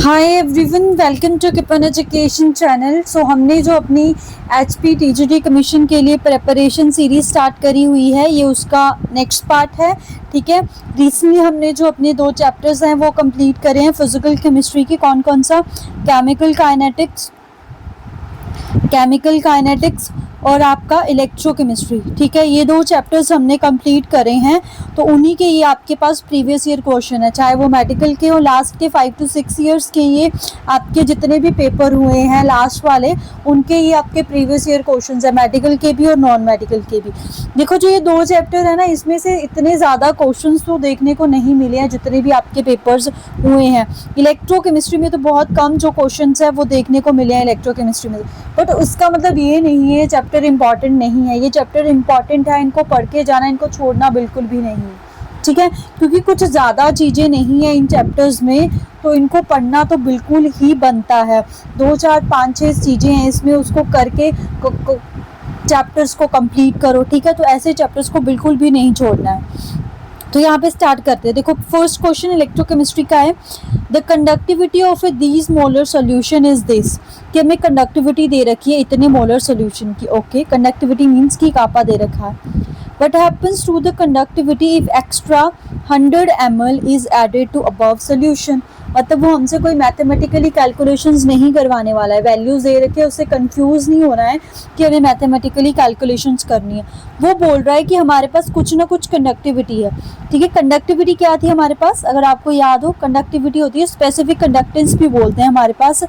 Hi everyone, welcome to Kipan education channel. So हमने जो अपनी एचपी टीजीटी कमीशन के लिए प्रिपरेशन सीरीज स्टार्ट करी हुई है, ये उसका नेक्स्ट पार्ट है। ठीक है, रिसेंटली हमने जो अपने 2 चैप्टर्स हैं वो कंप्लीट करे हैं फिजिकल केमिस्ट्री के। कौन कौन सा? केमिकल काइनेटिक्स और आपका इलेक्ट्रोकेमिस्ट्री। ठीक है, ये 2 चैप्टर्स हमने कंप्लीट करे हैं, तो उन्हीं के ये आपके पास प्रीवियस ईयर क्वेश्चन है, चाहे वो मेडिकल के हो लास्ट के 5 to 6 ईयर्स के। ये आपके जितने भी पेपर हुए हैं लास्ट वाले, उनके ये आपके प्रीवियस ईयर क्वेश्चंस है, मेडिकल के भी और नॉन मेडिकल के भी। देखो, जो ये 2 चैप्टर है ना, इसमें से इतने ज़्यादा क्वेश्चन तो देखने को नहीं मिले हैं जितने भी आपके पेपर्स हुए हैं। इलेक्ट्रोकेमिस्ट्री में तो बहुत कम जो क्वेश्चन है वो देखने को मिले हैं इलेक्ट्रोकेमिस्ट्री में, बट उसका मतलब ये नहीं है चैप्टर इंपॉर्टेंट नहीं है। ये चैप्टर इंपॉर्टेंट है, इनको पढ़ के जाना, इनको छोड़ना बिल्कुल भी नहीं है। ठीक है, क्योंकि कुछ ज़्यादा चीज़ें नहीं है इन चैप्टर्स में, तो इनको पढ़ना तो बिल्कुल ही बनता है। 2, 4, 5, 6 चीज़ें हैं इसमें, उसको करके चैप्टर्स को कंप्लीट करो। ठीक है, तो ऐसे चैप्टर्स को बिल्कुल भी नहीं छोड़ना है। तो यहाँ पे स्टार्ट करते हैं। देखो, फर्स्ट क्वेश्चन इलेक्ट्रोकेमिस्ट्री का है, the conductivity of A these molar solution is this. कि हमें कंडक्टिविटी दे रखी है इतने मोलर सोल्यूशन की। ओके, कंडक्टिविटी मीन्स की कापा दे रखा है। What happens to the conductivity if extra 100 ml is added to above solution? मतलब वो हमसे कोई मैथमेटिकली कैलकुलेशंस नहीं करवाने वाला है, वैल्यूज दे रखे हैं, उससे कंफ्यूज नहीं होना है कि हमें मैथमेटिकली कैलकुलेशंस करनी है। वो बोल रहा है कि हमारे पास कुछ ना कुछ कंडक्टिविटी है। ठीक है, कंडक्टिविटी क्या थी हमारे पास? अगर आपको याद हो, कंडक्टिविटी होती है स्पेसिफिक कंडक्टेंस भी बोलते हैं हमारे पास,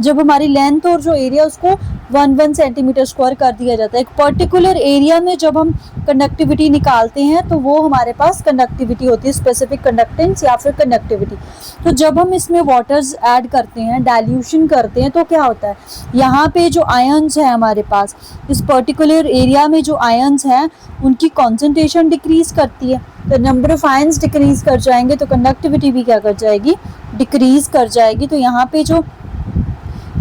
जब हमारी लेंथ और जो एरिया उसको 1 सेंटीमीटर स्क्वायर कर दिया जाता है। एक पर्टिकुलर एरिया में जब हम कंडक्टिविटी निकालते हैं तो वो हमारे पास कंडक्टिविटी होती है, स्पेसिफिक कंडक्टेंस या फिर कंडक्टिविटी। तो जब हम इसमें वाटर्स ऐड करते हैं, डाइल्यूशन करते हैं, तो क्या होता है, यहाँ पे जो आयन्स है हमारे पास, इस पर्टिकुलर एरिया में जो आयन्स हैं उनकी कॉन्सेंट्रेशन डिक्रीज करती है। तो नंबर ऑफ आयन्स डिक्रीज कर जाएंगे तो कंडक्टिविटी भी क्या कर जाएगी, डिक्रीज कर जाएगी। तो यहाँ पे जो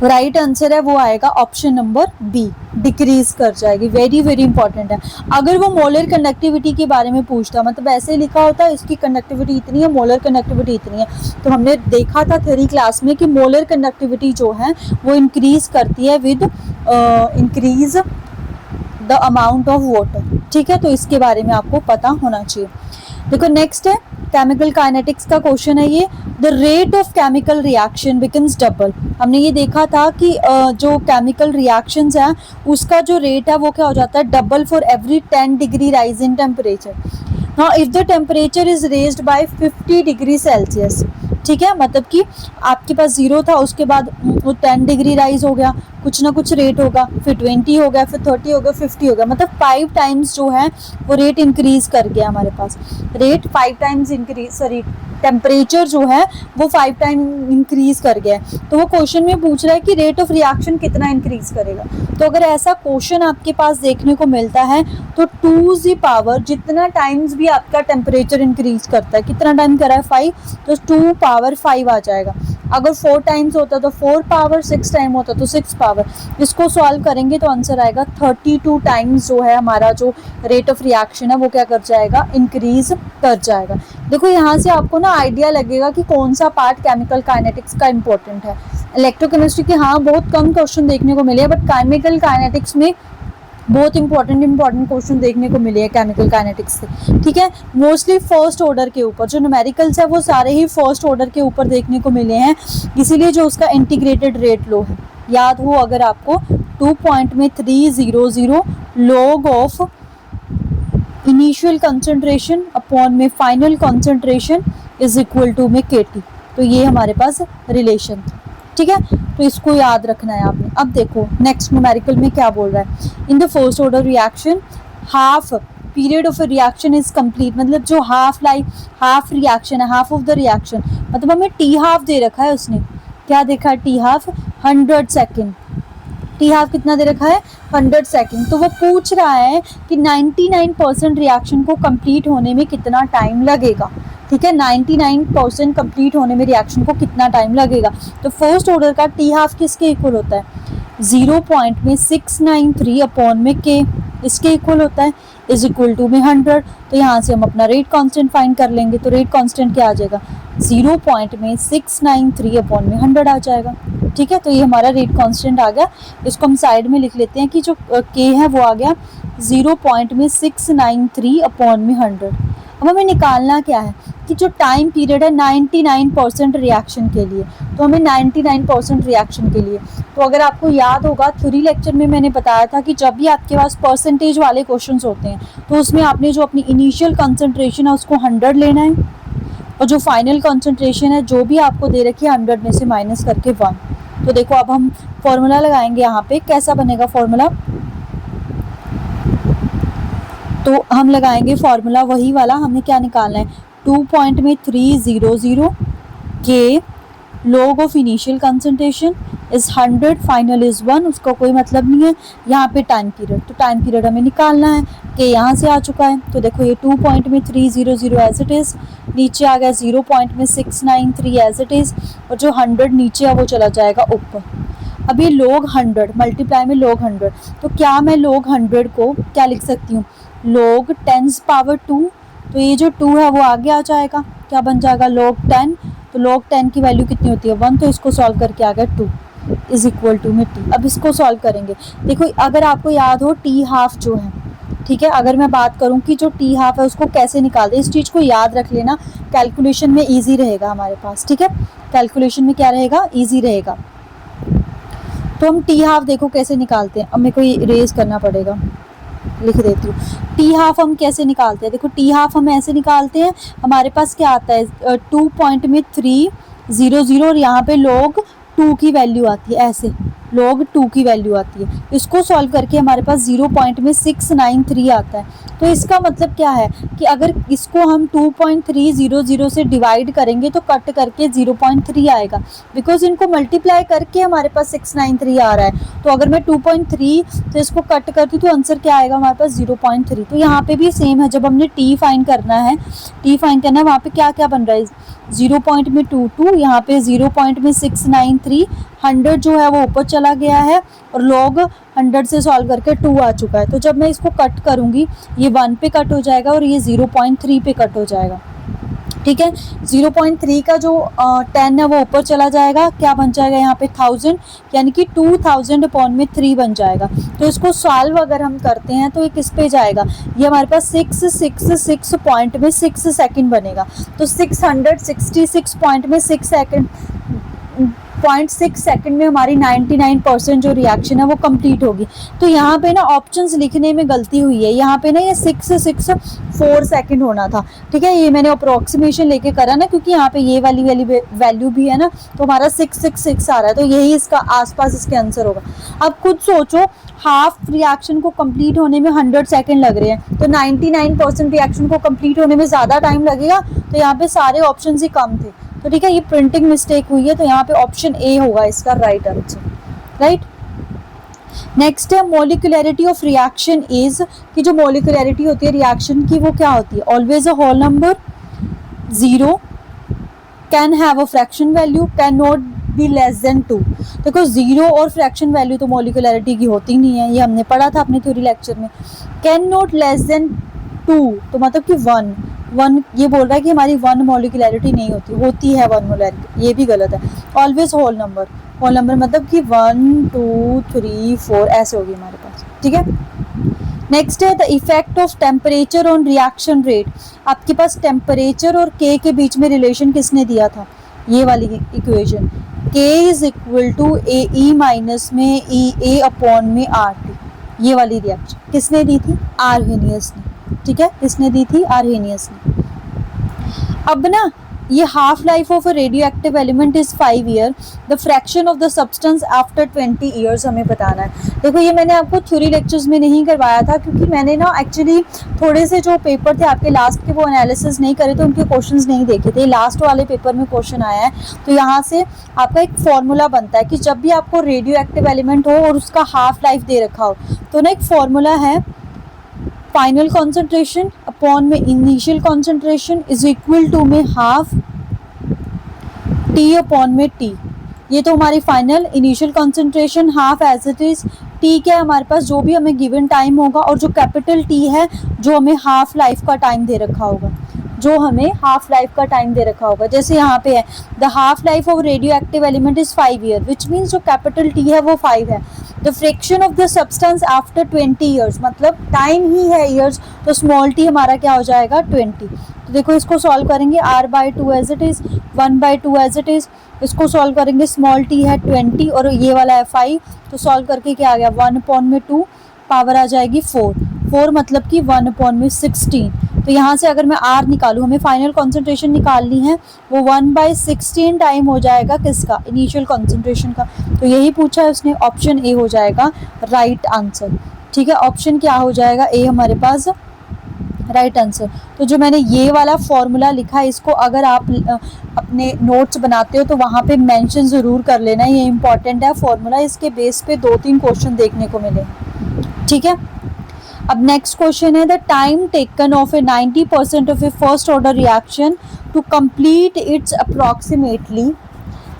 राइट आंसर है वो आएगा ऑप्शन नंबर बी, डिक्रीज कर जाएगी। वेरी वेरी इंपॉर्टेंट है। अगर वो मोलर कंडक्टिविटी के बारे में पूछता, मतलब ऐसे लिखा होता है इसकी कंडक्टिविटी इतनी है, मोलर कंडक्टिविटी इतनी है, तो हमने देखा था थ्योरी क्लास में कि मोलर कंडक्टिविटी जो है वो इंक्रीज करती है with increase the amount of water. ठीक है, तो इसके बारे में आपको पता होना चाहिए। देखो, नेक्स्ट है केमिकल काइनेटिक्स का क्वेश्चन है ये, the rate of chemical reaction becomes double. हमने ये देखा था कि जो केमिकल रिएक्शंस हैं उसका जो रेट है वो क्या हो जाता है, double for every 10 degree rise in temperature. Now if the temperature is raised bye 50 degree Celsius, ठीक है, मतलब कि आपके पास 0 था, उसके बाद वो 10 डिग्री राइज हो गया, कुछ ना कुछ रेट होगा, फिर 20 हो गया, फिर 30 हो गया, 50 हो गया, मतलब 5 टाइम्स जो है वो रेट इंक्रीज कर गया हमारे पास। Rate 5 times increase, sorry temperature जो है वो 5 टाइम इंक्रीज कर गया है। तो वो क्वेश्चन में पूछ रहा है कि रेट ऑफ रिएक्शन कितना इंक्रीज करेगा। तो अगर ऐसा क्वेश्चन आपके पास देखने को मिलता है तो 2 पावर जितना टाइम्स भी आपका टेम्परेचर इंक्रीज करता है, कितना टाइम करा है 5, तो 2 पावर 5 आ जाएगा। अगर 4 टाइम्स होता तो 4 पावर, 6 टाइम होता तो 6 पावर। इसको सॉल्व करेंगे तो आंसर आएगा 32 टाइम्स जो है हमारा जो रेट ऑफ रिएक्शन है वो क्या कर जाएगा, इंक्रीज कर जाएगा। देखो, यहाँ से आपको ना आइडिया लगेगा कि कौन सा पार्ट केमिकल काइनेटिक्स का इंपॉर्टेंट है। इलेक्ट्रोकेमिस्ट्री के हाँ बहुत कम क्वेश्चन देखने को मिले हैं, बट केमिकल काइनेटिक्स में बहुत इंपॉर्टेंट क्वेश्चन देखने को मिले हैं केमिकल काइनेटिक्स से। ठीक है, मोस्टली फर्स्ट ऑर्डर के ऊपर, जो न्यूमेरिकल्स है वो सारे ही फर्स्ट ऑर्डर के ऊपर देखने को मिले हैं, इसीलिए जो उसका इंटीग्रेटेड रेट लो है, याद हो अगर आपको, 2.300 log of initial concentration upon में final concentration is equal to में KT। तो ये हमारे पास रिलेशन था। ठीक है, तो इसको याद रखना है आपने। अब देखो नेक्स्ट न्यूमेरिकल में क्या बोल रहा है, in the first order reaction half period of a reaction is complete. मतलब जो हाफ रिएक्शन है, हाफ ऑफ द रिएक्शन, मतलब हमें T हाफ दे रखा है उसने, क्या देखा है T half, 100 second. T half कितना दे रखा है, 100 सेकेंड। तो वो पूछ रहा है कि 99% रिएक्शन को कंप्लीट होने में कितना टाइम लगेगा। ठीक है, 99% कंप्लीट होने में रिएक्शन को कितना टाइम लगेगा। तो फर्स्ट ऑर्डर का T हाफ किसके इक्वल होता है, 0.693 अपॉन में K, इसके इक्वल होता है, इज इक्वल टू में 100। तो यहाँ से हम अपना रेट कांस्टेंट फाइंड कर लेंगे। तो रेट कांस्टेंट क्या आ जाएगा, 0 पॉइंट में 693 अपॉन में 100 आ जाएगा। ठीक है, तो ये हमारा रेट कांस्टेंट आ गया। इसको हम साइड में लिख लेते हैं कि जो के है वो आ गया 0 पॉइंट में 693 अपॉन में 100। अब हमें निकालना क्या है कि जो टाइम पीरियड है 99% रिएक्शन के लिए, तो हमें 99% रिएक्शन के लिए, तो अगर आपको याद होगा थ्योरी लेक्चर में मैंने बताया था कि जब भी आपके पास परसेंटेज वाले क्वेश्चंस होते हैं तो उसमें आपने जो अपनी इनिशियल कंसंट्रेशन है उसको 100 लेना है और जो फाइनल कंसंट्रेशन है जो भी आपको दे रखी है 100 में से माइनस करके 1। तो देखो अब हम फॉर्मूला लगाएंगे यहाँ पे, कैसा बनेगा फॉर्मूला, तो हम लगाएंगे फॉर्मूला वही वाला, हमें क्या निकालना है 2.300 के log of initial concentration is 100, final is 1, उसका कोई मतलब नहीं है। यहाँ पे टाइम पीरियड, तो टाइम पीरियड हमें निकालना है कि यहाँ से आ चुका है, तो देखो ये 2.300 एज इट इज़, नीचे आ गया 0.693 एज इट इज़, और जो 100 नीचे है वो चला जाएगा ऊपर। अब ये log 100 मल्टीप्लाई में log 100, तो क्या मैं log 100 को क्या लिख सकती हूँ, log 10 पावर 2, तो ये जो 2 है वो आगे आ जाएगा, क्या बन जाएगा log 10, तो log 10 की वैल्यू कितनी होती है 1, तो इसको सॉल्व करके आ गया 2 इज इक्वल टू में t। अब इसको सॉल्व करेंगे, देखो अगर आपको याद हो t हाफ जो है, ठीक है, अगर मैं बात करूं कि जो t हाफ है उसको कैसे निकालते हैं, इस चीज़ को याद रख लेना, कैलकुलेशन में ईजी रहेगा हमारे पास। ठीक है, कैलकुलेशन में क्या रहेगा, ईजी रहेगा। तो हम t हाफ देखो कैसे निकालते हैं, अब मेरे को ये इरेज करना पड़ेगा, लिख देती हूँ। टी हाफ हम कैसे निकालते हैं, देखो टी हाफ हम ऐसे निकालते हैं, हमारे पास क्या आता है 2.300 और यहाँ पे log 2 की वैल्यू आती है, ऐसे log 2 की वैल्यू आती है, इसको सॉल्व करके हमारे पास 0.693 आता है। तो इसका मतलब क्या है कि अगर इसको हम 2.300 से डिवाइड करेंगे तो कट करके 0.3 आएगा, बिकॉज इनको मल्टीप्लाई करके हमारे पास 693 आ रहा है। तो अगर मैं 2.3 तो इसको कट करती हूँ तो आंसर क्या आएगा हमारे पास 0.3। तो यहाँ पे भी सेम है, जब हमने टी फाइंड करना है वहाँ पे क्या क्या बन रहा है 0.22, यहाँ पे 0.693, 100 जो है वो ऊपर चला गया है और log 100 से सॉल्व करके 2 आ चुका है। तो जब मैं इसको कट करूँगी ये 1 पे कट हो जाएगा और ये 0.3 पे कट हो जाएगा। ठीक है, 0.3 का जो 10 है वो ऊपर चला जाएगा, क्या बन जाएगा यहाँ पे 1000, यानी कि 2000 अपॉन में 3 बन जाएगा। तो इसको सॉल्व अगर हम करते हैं तो ये किस पे जाएगा, ये हमारे पास 666 पॉइंट में 6 सेकंड बनेगा, तो 666 पॉइंट में 6 सेकंड 0.6 सेकंड में हमारी 99% जो रिएक्शन है वो कंप्लीट होगी। तो यहाँ पे ना ऑप्शंस लिखने में गलती हुई है, यहाँ पे ना ये 664 सेकंड होना था। ठीक है, ये मैंने अप्रोक्सीमेशन लेके करा ना, क्योंकि यहाँ पे ये वाली वैल्यू भी है ना, तो हमारा 666 आ रहा है, तो यही इसका आसपास इसके आंसर होगा। अब खुद सोचो, हाफ रिएक्शन को कंप्लीट होने में 100 सेकंड लग रहे हैं, तो 99% रिएक्शन को कंप्लीट होने में ज़्यादा टाइम लगेगा, तो यहाँ पे सारे ऑप्शन ही कम थे। तो ठीक है, ये प्रिंटिंग मिस्टेक हुई है, तो यहाँ पे ऑप्शन ए होगा इसका राइट आंसर। राइट, नेक्स्ट है मोलिकुलरिटी ऑफ रिएक्शन इज, कि जो मोलिकुलरिटी होती है रिएक्शन की वो क्या होती है, always a whole number, 0, can have a fraction value, can not be less than 2। देखो 0 और फ्रैक्शन वैल्यू तो मोलिकुलरिटी की होती नहीं है, ये हमने पढ़ा था अपने थ्योरी लेक्चर में। कैन नॉट लेस देन 2 तो मतलब कि 1 ये बोल रहा है कि हमारी 1 मोलिकुलरिटी नहीं होती है 1 मोलिकुलरिटी, ये भी गलत है। ऑलवेज होल नंबर मतलब कि 1 2 3 4 ऐसे होगी हमारे पास। ठीक है, नेक्स्ट है the effect of temperature on reaction rate. आपके पास टेम्परेचर और के बीच में रिलेशन किसने दिया था, ये वाली equation, k is equal to A E minus में ई ए अपॉन में आर टी, ये वाली रिएक्शन किसने दी थी, आर्हेनियस ने। ठीक है, किसने दी थी, आर्हेनियस ने। अब ना ये half life of a radio active element is 5 year, the fraction of the substance after 20 years हमें बताना है। देखो ये मैंने आपको थ्योरी लेक्चर्स में नहीं करवाया था, क्योंकि मैंने ना एक्चुअली थोड़े से जो पेपर थे आपके लास्ट के वो एनालिसिस नहीं करे, तो उनके क्वेश्चंस नहीं देखे थे। लास्ट वाले पेपर में क्वेश्चन आया है, तो यहाँ से आपका एक फॉर्मूला बनता है कि जब भी आपको रेडियो एक्टिव एलिमेंट हो और उसका हाफ लाइफ दे रखा हो, तो ना एक फॉर्मूला है, फाइनल कॉन्सेंट्रेशन अपॉन में initial concentration is equal to में हाफ टी अपॉन में टी। ये तो हमारी final, initial concentration half as it is, T क्या है हमारे पास जो भी हमें गिवन टाइम होगा, और जो कैपिटल टी है जो हमें हाफ लाइफ का टाइम दे रखा होगा। जो हमें हाफ लाइफ का टाइम दे रखा होगा। जैसे यहाँ पे है the half life of radio active element is 5 year, which means जो कैपिटल टी है वो 5 है। The friction of the substance after 20 years, मतलब टाइम ही है ईयर्स, तो स्मॉल टी हमारा क्या हो जाएगा 20। तो देखो इसको सॉल्व करेंगे r/2 as it is, 1/2 as it is, इसको सॉल्व करेंगे स्मॉल टी है 20 और ये वाला है 5, तो सॉल्व करके क्या आ गया 1/2, पावर आ जाएगी 4 मतलब कि 1/16। तो यहाँ से अगर मैं r निकालूँ, हमें फाइनल कॉन्सेंट्रेशन निकालनी है, वो 1/16 टाइम हो जाएगा किसका, इनिशियल कॉन्सेंट्रेशन का। तो यही पूछा है उसने, ऑप्शन ए हो जाएगा राइट आंसर। ठीक है, ऑप्शन क्या हो जाएगा, ए हमारे पास राइट आंसर। तो जो मैंने ये वाला फॉर्मूला लिखा है, इसको अगर आप अपने नोट्स बनाते हो तो वहाँ पे मेंशन ज़रूर कर लेना, ये इंपॉर्टेंट है फॉर्मूला, इसके बेस पे 2-3 क्वेश्चन देखने को मिले। ठीक है, अब नेक्स्ट क्वेश्चन है the time taken of a 90% of a first order reaction to complete its approximately.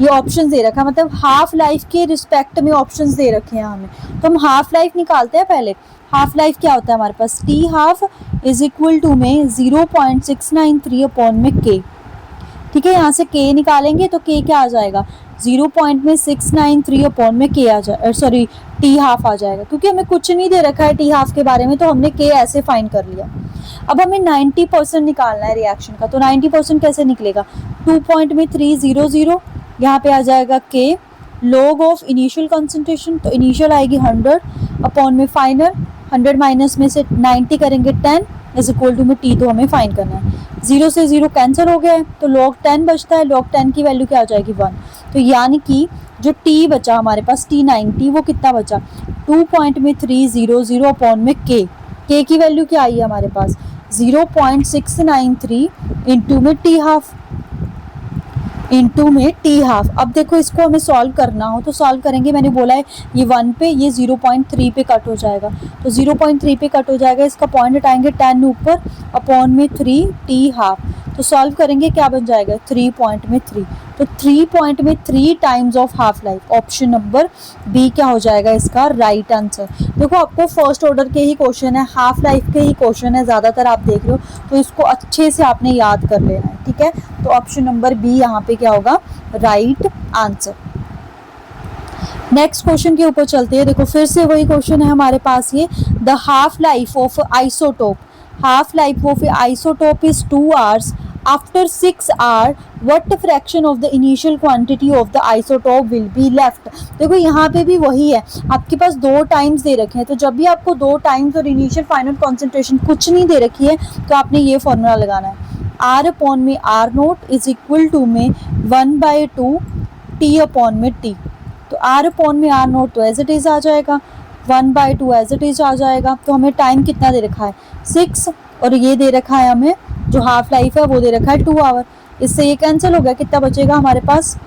ये ऑप्शन दे रखा है, मतलब हाफ लाइफ के रिस्पेक्ट में ऑप्शंस दे रखे हैं हमें, तो हम हाफ लाइफ निकालते हैं पहले। हाफ लाइफ क्या होता है हमारे पास, T half is equal to में 0.693 अपॉन में के। ठीक है, यहाँ से के निकालेंगे तो के क्या आ जाएगा 0.693 अपॉन में के आ जाए, सॉरी टी हाफ आ जाएगा, क्योंकि हमें कुछ नहीं दे रखा है टी हाफ के बारे में, तो हमने के ऐसे फाइंड कर लिया। अब हमें 90% निकालना है रिएक्शन का, तो 90% कैसे निकलेगा, 2.300, यहाँ पे आ जाएगा के लॉग ऑफ इनिशियल कॉन्सेंट्रेशन, तो इनिशियल आएगी 100 अपॉन में फाइनल, 100 माइनस में से 90 करेंगे 10 इज इक्वल टू में टी, तो हमें फाइंड करना है। 0 से 0 कैंसिल हो गया है, तो log 10 बचता है, log 10 की वैल्यू क्या आ जाएगी 1। तो यानी कि जो टी बचा हमारे पास T90, वो कितना बचा 2.300 अपॉन में के की वैल्यू क्या आई है हमारे पास 0.693 इंटू में टी हाफ, अब देखो इसको हमें सॉल्व करना हो तो सॉल्व करेंगे, मैंने बोला है ये 1 पे, ये 0.3 पे कट हो जाएगा, तो 0.3 पे कट हो जाएगा, इसका पॉइंट हटाएंगे 10 ऊपर अपॉन में 3 टी हाफ, तो सॉल्व करेंगे क्या बन जाएगा 3.3, तो 3.3 times of half life. Option number B क्या हो जाएगा इसका राइट आंसर। देखो आपको फर्स्ट ऑर्डर के ही क्वेश्चन है, हाफ लाइफ के ही क्वेश्चन है ज़्यादातर आप देख रहे हो, तो इसको अच्छे से आपने याद कर लेना है। ठीक है, तो ऑप्शन नंबर बी यहाँ पे क्या होगा राइट आंसर। नेक्स्ट क्वेश्चन के ऊपर चलते हैं। देखो फिर से वही क्वेश्चन है हमारे पास, ये the half life of isotope, half life of isotope is 2 hours, after 6 hours what fraction of the initial quantity of the isotope will be left। देखो यहाँ पे भी वही है, आपके पास 2 टाइम्स दे रखे हैं, तो जब भी आपको 2 टाइम्स और इनिशियल फाइनल कॉन्सेंट्रेशन कुछ नहीं दे रखी है, तो आपने ये फॉर्मूला लगाना है, r अपॉन में r not is equal to में 1/2 t अपॉन में t। तो r अपॉन में r नोट तो एज इट इज आ जाएगा, 1/2 एज इट इज आ जाएगा। तो हमें टाइम कितना दे रखा है 6, और ये दे रखा है हमें जो हाफ लाइफ है वो दे रखा है 2 hour। इससे ये कैंसिल हो गया, कितना बचेगा हमारे पास,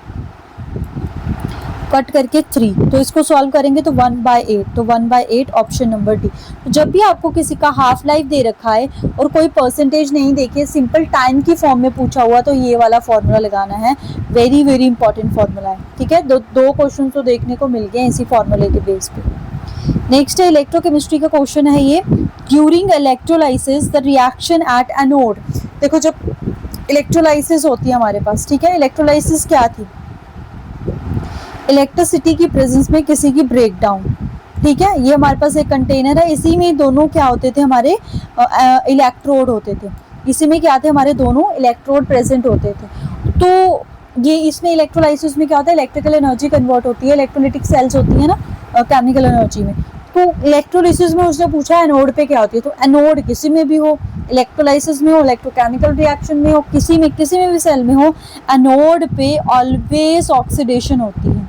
कट करके 3, तो इसको सॉल्व करेंगे तो 1/8, तो 1/8 ऑप्शन नंबर डी। तो जब भी आपको किसी का हाफ लाइफ दे रखा है और कोई परसेंटेज नहीं देखिए, सिंपल टाइम की फॉर्म में पूछा हुआ, तो ये वाला फॉर्मूला लगाना है, वेरी वेरी इंपॉर्टेंट फॉर्मूला है। ठीक है, दो क्वेश्चन तो देखने को मिल गए इसी फॉर्मूले के बेस पे। नेक्स्ट है इलेक्ट्रोकेमिस्ट्री का क्वेश्चन है ये, during electrolysis the reaction at anode. देखो जब इलेक्ट्रोलाइसिस होती है हमारे पास, ठीक है, इलेक्ट्रोलाइसिस क्या थी, इलेक्ट्रिसिटी की प्रेजेंस में किसी की ब्रेकडाउन। ठीक है, ये हमारे पास एक कंटेनर है, इसी में दोनों क्या होते थे हमारे इलेक्ट्रोड होते थे, इसी में क्या थे हमारे दोनों इलेक्ट्रोड प्रेजेंट होते थे। तो ये इसमें इलेक्ट्रोलाइसिस में क्या होता है, इलेक्ट्रिकल एनर्जी कन्वर्ट होती है, इलेक्ट्रोलिटिक सेल्स होती है ना केमिकल एनर्जी में। तो इलेक्ट्रोलाइसिस में उसने पूछा एनोड पे क्या होती है, तो एनोड किसी में भी हो, इलेक्ट्रोलाइसिस में हो, इलेक्ट्रोकेमिकल रिएक्शन में हो, किसी में भी सेल में हो, एनोड पे ऑलवेज ऑक्सीडेशन होती है,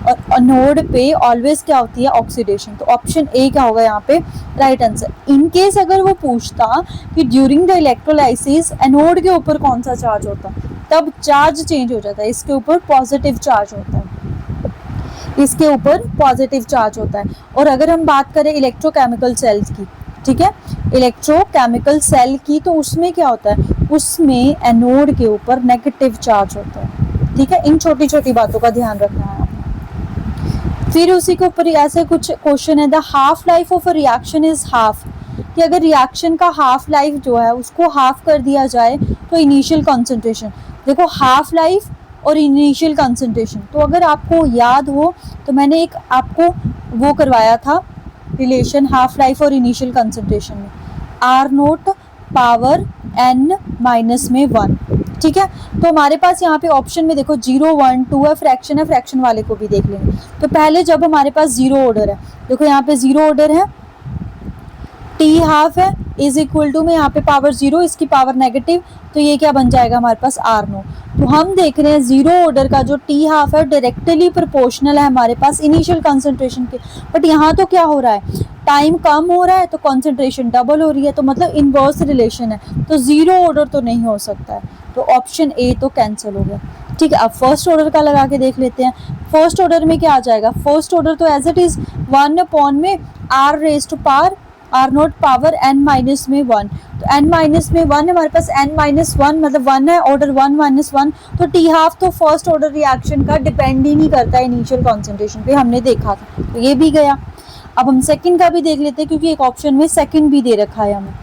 और एनोड पे ऑलवेज क्या होती है ऑक्सीडेशन। तो ऑप्शन ए क्या होगा यहाँ पे राइट आंसर। इन केस अगर वो पूछता कि ड्यूरिंग द इलेक्ट्रोलाइसिस एनोड के ऊपर कौन सा चार्ज होता, तब चार्ज चेंज हो जाता है, इसके ऊपर पॉजिटिव चार्ज होता है, इसके ऊपर पॉजिटिव चार्ज होता है। और अगर हम बात करें इलेक्ट्रोकेमिकल सेल्स की, ठीक है, इलेक्ट्रोकेमिकल सेल की, तो उसमें क्या होता है, उसमें एनोड के ऊपर नेगेटिव चार्ज होता है। ठीक है, इन छोटी छोटी बातों का ध्यान रखना है। फिर उसी के ऊपर ऐसे कुछ क्वेश्चन है, the half life of a reaction is half. कि अगर रिएक्शन का हाफ लाइफ जो है उसको हाफ कर दिया जाए तो इनिशियल कॉन्सेंट्रेशन, देखो हाफ लाइफ और इनिशियल कंसंट्रेशन, तो अगर आपको याद हो तो मैंने एक आपको वो करवाया था रिलेशन हाफ लाइफ और इनिशियल कंसंट्रेशन में, R not power n minus में 1, ठीक है। तो हमारे पास यहाँ पे ऑप्शन में देखो 0 1 2 है, फ्रैक्शन वाले को भी देख लेंगे। तो पहले जब हमारे पास जीरो ऑर्डर है, देखो यहाँ पे जीरो ऑर्डर है, टी हाफ है इज इक्वल टू में यहाँ पे पावर 0, इसकी पावर नेगेटिव, तो ये क्या बन जाएगा हमारे पास आर नो। तो हम देख रहे हैं जीरो ऑर्डर का जो टी हाफ है डायरेक्टली प्रोपोर्शनल है हमारे पास इनिशियल कंसंट्रेशन के, बट यहाँ तो क्या हो रहा है, टाइम कम हो रहा है तो कंसंट्रेशन डबल हो रही है, तो मतलब इनवर्स रिलेशन है, तो जीरो ऑर्डर तो नहीं हो सकता है, तो ऑप्शन ए तो कैंसिल हो गया, ठीक है। अब फर्स्ट ऑर्डर का लगा के देख लेते हैं। फर्स्ट ऑर्डर में क्या आ जाएगा, फर्स्ट ऑर्डर तो एज इट इज 1 में R raise to power R not power n minus में 1, तो n माइनस में 1 हमारे पास n माइनस 1 मतलब 1 है, ऑर्डर 1 माइनस 1, तो टी हाफ तो फर्स्ट ऑर्डर रिएक्शन का डिपेंड ही नहीं करता है इनिशियल कॉन्सेंट्रेशन पे, हमने देखा था, तो ये भी गया। अब हम सेकंड का भी देख लेते हैं क्योंकि एक ऑप्शन में सेकंड भी दे रखा है हमें,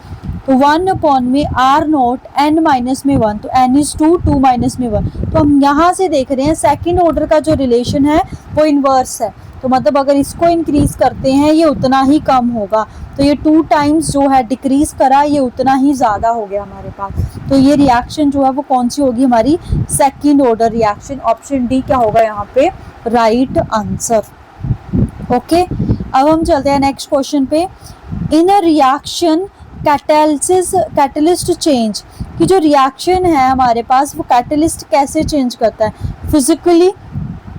तो 1 में आर नोट n माइनस में 1, तो n इज 2 माइनस में 1, तो हम यहाँ से देख रहे हैं सेकंड ऑर्डर का जो रिलेशन है वो इनवर्स है, तो मतलब अगर इसको इंक्रीज करते हैं ये उतना ही कम होगा, तो ये 2 टाइम्स जो है डिक्रीज करा, ये उतना ही ज़्यादा हो गया हमारे पास, तो ये रिएक्शन जो है वो कौन सी होगी हमारी second order reaction, option D क्या होगा यहाँ पे राइट आंसर। ओके, अब हम चलते हैं नेक्स्ट क्वेश्चन पे। इन अ रिएक्शन कैटलिस्ट चेंज, कि जो रिएक्शन है हमारे पास वो कैटलिस्ट कैसे चेंज करता है, फिजिकली,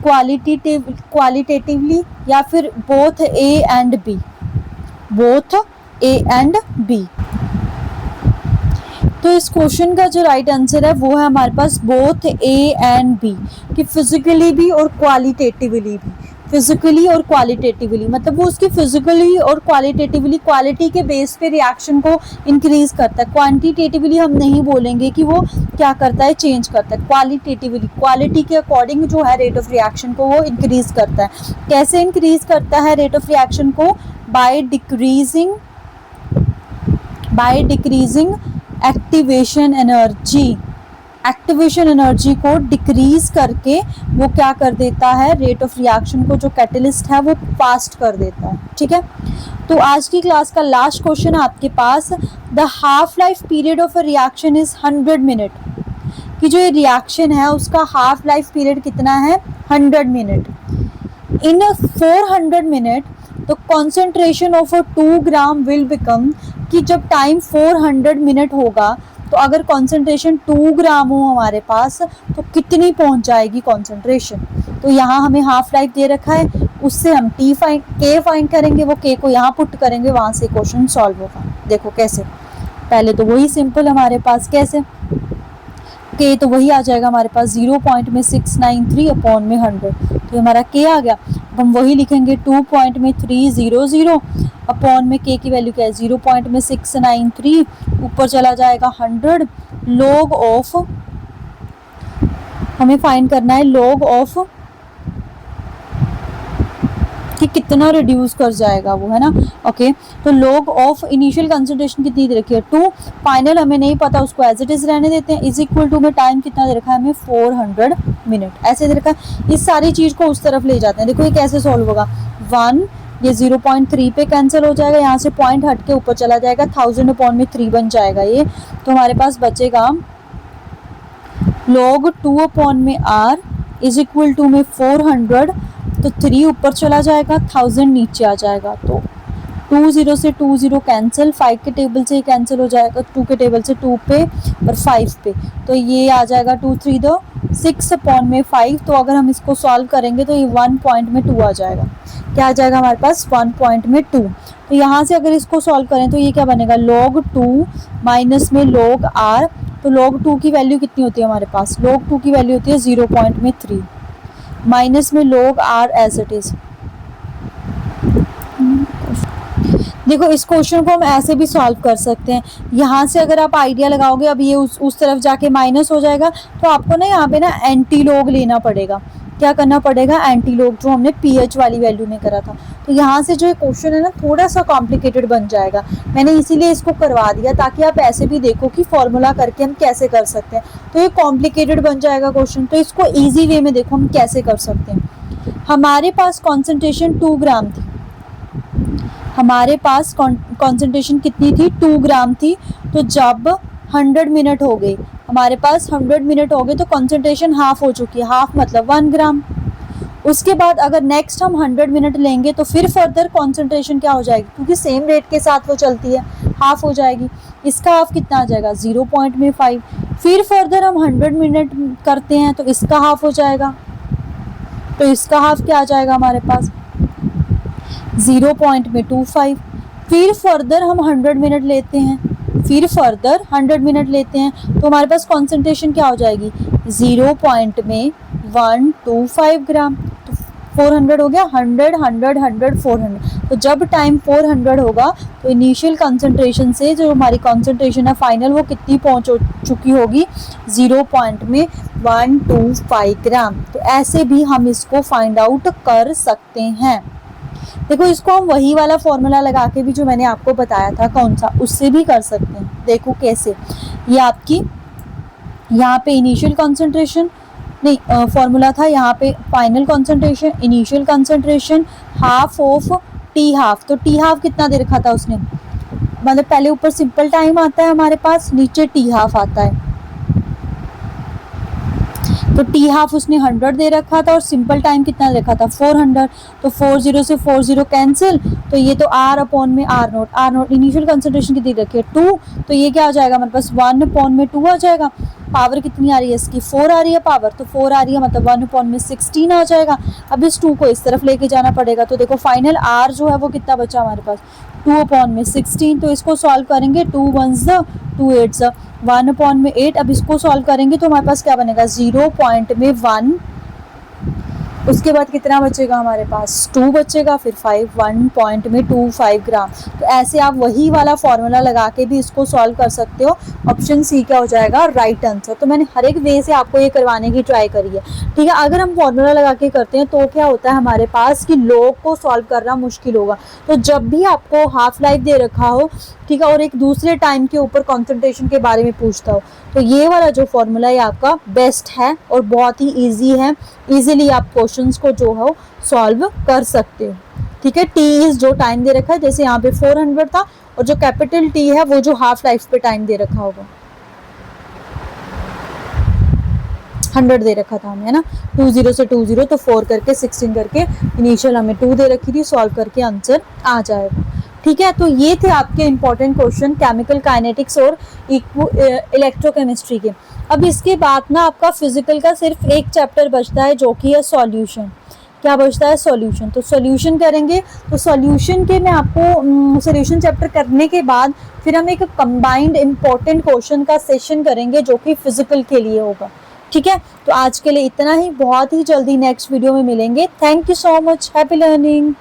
क्वालिटेटिवली या फिर both A and B, both A and B. तो इस क्वेश्चन का जो राइट आंसर है वो है हमारे पास बोथ ए एंड बी, कि फिजिकली भी और क्वालिटेटिवली भी, फिजिकली और क्वालिटेटिवली मतलब वो उसकी फिजिकली और क्वालिटेटिवली क्वालिटी के बेस पे रिएक्शन को इंक्रीज करता है, क्वांटिटेटिवली हम नहीं बोलेंगे कि वो क्या करता है चेंज करता है, क्वालिटेटिवली क्वालिटी के अकॉर्डिंग जो है रेट ऑफ रिएक्शन को वो इंक्रीज करता है। कैसे इंक्रीज करता है रेट ऑफ रिएक्शन को, by decreasing activation energy, activation energy को डिक्रीज करके वो क्या कर देता है, रेट ऑफ रिएक्शन को जो कैटलिस्ट है वो फास्ट कर देता है, ठीक है। तो आज की क्लास का लास्ट क्वेश्चन आपके पास, the half life period of a reaction is 100 minute, कि जो ये रिएक्शन है उसका हाफ लाइफ पीरियड कितना है 100 मिनट। इन 400 मिनट तो concentration of a 2 gram will become, कि जब टाइम 400 मिनट होगा तो अगर कॉन्सेंट्रेशन 2 ग्राम हो हमारे पास तो कितनी पहुंच जाएगी कॉन्सेंट्रेशन। तो यहाँ हमें हाफ लाइफ दे रखा है, उससे हम के फाइंड करेंगे, वो के को यहाँ पुट करेंगे, वहाँ से क्वेश्चन सॉल्व होगा। देखो कैसे, पहले तो वही सिंपल हमारे पास, कैसे के तो वही आ जाएगा हमारे पास 0.693 अपॉन में 100, तो हमारा के आ गया। हम वही लिखेंगे 2.300 अपॉन में के की वैल्यू क्या है 0.693, ऊपर चला जाएगा 100, लॉग ऑफ, हमें फाइंड करना है लॉग ऑफ कि कितना रिड्यूस कर जाएगा वो, है ना। ओके, तो लॉग ऑफ इनिशियल कंसंट्रेशन कितनी दे रखी है 2, फाइनल हमें नहीं पता, उसको एज इट इज रहने देते हैं, इज इक्वल टू में टाइम कितना दे रखा है हमें 400 मिनट, ऐसे दे रखा है। इस सारी चीज को उस तरफ ले जाते हैं, देखो ये कैसे सॉल्व होगा, 1 ये 0.3 पे कैंसिल हो जाएगा, यहाँ से पॉइंट हट के ऊपर चला जाएगा, 1000 अपॉन में 3 बन जाएगा ये, तो हमारे पास बचेगा log 2 अपॉन में r इज इक्वल टू में 400, तो 3 ऊपर चला जाएगा, 1000 नीचे आ जाएगा, तो 20 से 20 कैंसिल, 5 के टेबल से कैंसिल हो जाएगा, 2 के टेबल से 2 पे और 5 पे, तो ये आ जाएगा 2 3 दो 6 अपॉन में 5, तो अगर हम इसको सॉल्व करेंगे तो ये 1 पॉइंट में 2 आ जाएगा, क्या आ जाएगा हमारे पास 1 पॉइंट में 2। तो यहाँ से अगर इसको सॉल्व करें तो ये क्या बनेगा log 2 माइनस में log r, तो log 2 की वैल्यू कितनी होती है हमारे पास, log 2 की वैल्यू होती है 0.3 माइनस में log r as it is. देखो इस क्वेश्चन को हम ऐसे भी सॉल्व कर सकते हैं, यहाँ से अगर आप आइडिया लगाओगे, अब ये उस तरफ जाके माइनस हो जाएगा, तो आपको ना यहाँ पे ना एंटी लॉग लेना पड़ेगा, क्या करना पड़ेगा, एंटी लॉग, जो हमने पीएच वाली वैल्यू में करा था। तो यहाँ से जो क्वेश्चन है ना थोड़ा सा कॉम्प्लिकेटेड बन जाएगा, मैंने इसीलिए इसको करवा दिया ताकि आप ऐसे भी देखो कि फॉर्मूला करके हम कैसे कर सकते हैं। तो ये कॉम्प्लिकेटेड बन जाएगा क्वेश्चन, तो इसको ईजी वे में देखो हम कैसे कर सकते हैं। हमारे पास कॉन्सेंट्रेशन 2 ग्राम थी, हमारे पास कॉन्सेंट्रेशन कितनी थी, 2 ग्राम थी। तो जब 100 मिनट हो गए, हमारे पास 100 मिनट हो गए तो कॉन्सेंट्रेशन हाफ हो चुकी है, हाफ मतलब 1 ग्राम। उसके बाद अगर नेक्स्ट हम 100 मिनट लेंगे तो फिर फर्दर कॉन्सेंट्रेशन क्या हो जाएगी, क्योंकि सेम रेट के साथ वो चलती है, हाफ हो जाएगी। इसका हाफ कितना आ जाएगा, 0.5। फिर फर्दर हम 100 मिनट करते हैं तो इसका हाफ हो जाएगा, तो इसका हाफ क्या आ जाएगा हमारे पास, 0.25। फिर फर्दर हम 100 मिनट लेते हैं, फिर फर्दर 100 मिनट लेते हैं तो हमारे पास कॉन्सेंट्रेशन क्या हो जाएगी, 0.125 ग्राम। तो 400 हो गया, 100 100 100 400। तो जब टाइम 400 होगा तो इनिशियल कंसंट्रेशन से जो हमारी कंसंट्रेशन है फाइनल वो कितनी पहुंच चुकी होगी, 0.125 ग्राम। तो ऐसे भी हम इसको फाइंड आउट कर सकते हैं। देखो इसको हम वही वाला फॉर्मूला लगा के भी जो मैंने आपको बताया था कौन सा, उससे भी कर सकते हैं। देखो कैसे, ये आपकी यहाँ पे इनिशियल कंसंट्रेशन नहीं फॉर्मूला था, यहाँ पे final concentration, initial concentration, half of T half. तो टी हाफ कितना दे रखा था उसने, मतलब पहले ऊपर सिंपल टाइम आता है हमारे पास, नीचे टी हाफ आता है। तो टी हाफ उसने 100 दे रखा था और सिंपल टाइम कितना दे रखा था, 400। तो 40 से 40 कैंसिल, तो ये तो आर अपॉन में R not, R not initial concentration कितनी रखी है 2, तो ये क्या आ जाएगा हमारे पास 1/2 आ जाएगा। पावर कितनी आ रही है इसकी, 4 आ रही है पावर, तो 4 आ रही है मतलब 1/16 आ जाएगा। अब इस 2 को इस तरफ लेके जाना पड़ेगा, तो देखो फाइनल आर जो है वो कितना बचा हमारे पास, 2/16। तो इसको सॉल्व करेंगे, 2 1s 2 8s 1/8। अब इसको सॉल्व करेंगे तो हमारे पास क्या बनेगा, 0.1। उसके बाद कितना बचेगा हमारे पास, 2 बचेगा, फिर 5 1.25 ग्राम। तो ऐसे आप वही वाला फॉर्मूला लगा के भी इसको सॉल्व कर सकते हो। ऑप्शन सी क्या हो जाएगा, राइट आंसर। तो मैंने हर एक वे से आपको ये करवाने की ट्राई करी है, ठीक है। अगर हम फॉर्मूला लगा के करते हैं तो क्या होता है हमारे पास कि लॉग को सॉल्व करना मुश्किल होगा। तो जब भी आपको हाफ लाइफ दे रखा हो, ठीक है, और एक दूसरे टाइम के ऊपर कॉन्सेंट्रेशन के बारे में पूछता हो, तो ये वाला जो फॉर्मूला है आपका बेस्ट है और बहुत ही ईजी है। ईजिली आप क्वेश्चंस को जो है सॉल्व कर सकते हो, ठीक है। टी इज जो टाइम दे रखा है, जैसे यहाँ पे 400 था, और जो कैपिटल टी है वो जो हाफ लाइफ पे टाइम दे रखा होगा, 100 दे रखा था हमें, है ना। 20 से 20 तो 4 करके 16 करके इनिशियल हमें 2 दे रखी थी, सॉल्व करके आंसर आ जाएगा, ठीक है। तो ये थे आपके इंपॉर्टेंट क्वेश्चन केमिकल काइनेटिक्स और इलेक्ट्रोकेमिस्ट्री के। अब इसके बाद ना आपका फिजिकल का सिर्फ एक चैप्टर बचता है जो कि है सॉल्यूशन। क्या बचता है, सॉल्यूशन। तो सॉल्यूशन करेंगे, तो सॉल्यूशन के मैं आपको सॉल्यूशन चैप्टर करने के बाद फिर हम एक कंबाइंड इंपॉर्टेंट क्वेश्चन का सेशन करेंगे जो कि फिजिकल के लिए होगा, ठीक है। तो आज के लिए इतना ही, बहुत ही जल्दी नेक्स्ट वीडियो में मिलेंगे। Thank you so much, happy learning.